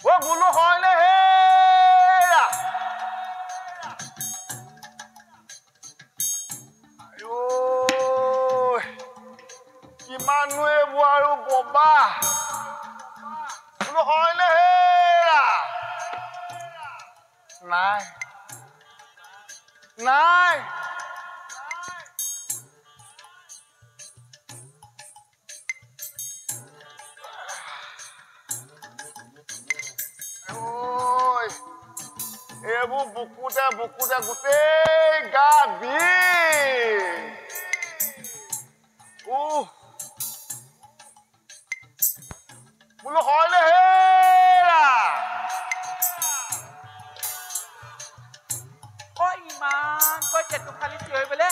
ও বোলো হয়নে হে কিমানো এইবোৰ আৰু ববা বোলো হয়নে হে নাই নাই এইবোৰ বুকুতে বুকুতে গোটেই গা বিষ বোলো হয়নে হেৰা ইমান কৈ জেতু খালি চিঞৰি বোলে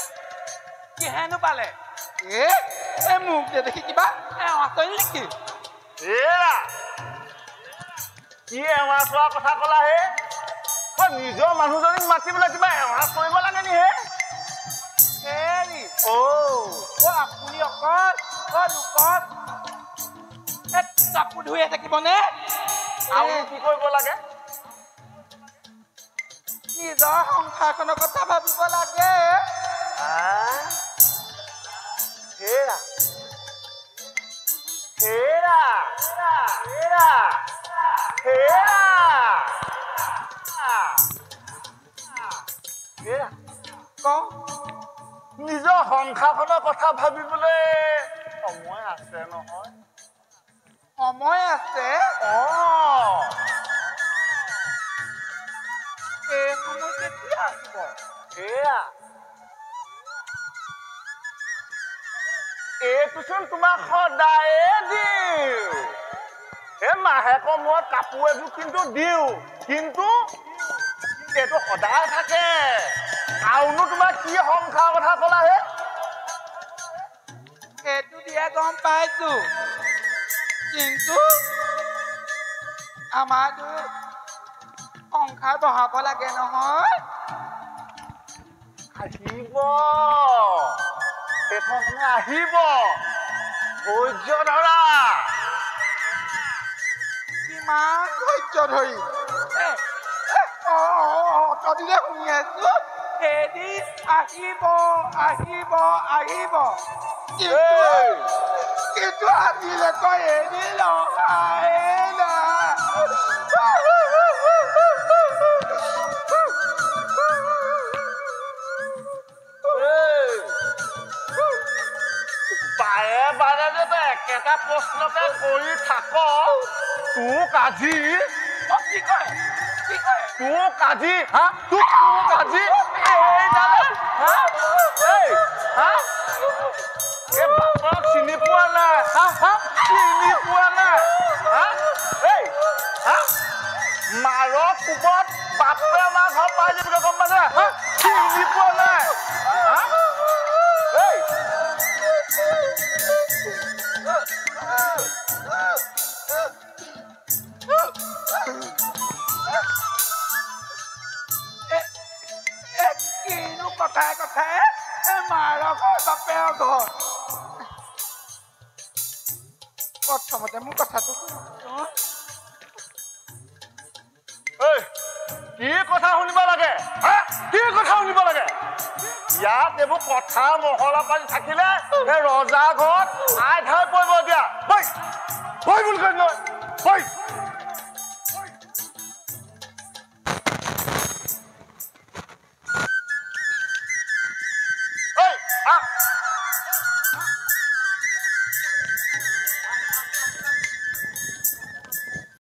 কিহেনো পালে মোক যে দেখি কিবা আচল নেকি হেৰা কি এৱা চোৱা কথা কলা হে নিজৰ মানুহজনীক মাতি পেলাই কিবা এৱা কৰিব লাগে নি হে হেৰি আপুনি অকল লোকত কাপোৰ ধুই থাকিবনে আৰু কি কৰিব লাগে নিজৰ সংসাৰখনৰ কথা ভাবিব লাগে হেৰা হেৰা হেৰা হেৰা হেৰা নিজৰ সংসাৰখনৰ কথা ভাবিবলৈ সময় আছে নহয় সময় আছে এই সময় কেতিয়া আহিব হেৰা এইটোচোন তোমাক সদায়ে দিওঁ এই মাহেকৰ মূৰত কাপোৰ এযোৰ কিন্তু দিওঁ কিন্তু এইটো সদায় থাকে আৰুনো তোমাৰ কি সংসাৰ কথা কলা হে সেইটো দিয়া গম পাইছো কিন্তু আমাৰতো সংসাৰ বঢ়াব লাগে নহয় আহিব সেইখন সময় আহিব ধৈৰ্য ধৰা কিমান ধৈৰ্য ধৰি অতদিনে শুনি আছো এদিন আহিব আহিব আহিব কিন্তু আজিলৈকে এদিন অহাই নাই বাৰে বাৰে যে তই একেটা প্ৰশ্নকে কৰি থাক তোক আজি তোক আজি এই বাপক চিনি পোৱা নাই চিনি পোৱা নাই মাৰৰ কোবত বাপে মাৰ ঘৰ পাই যাবি গম পাইছা চিনি পোৱা নাই কিনো কথাই কথাই মাৰ ঘৰ বাপেৰ ঘৰ প্ৰথমতে মোৰ কথাটো কি কথা শুনিব লাগে কি কথা শুনিব লাগে ইয়াত এইবোৰ কথা মহলা পাতি থাকিলে ৰজা ঘৰত আই ঠাই পৰিব এতিয়া বুলি কৈ নহয়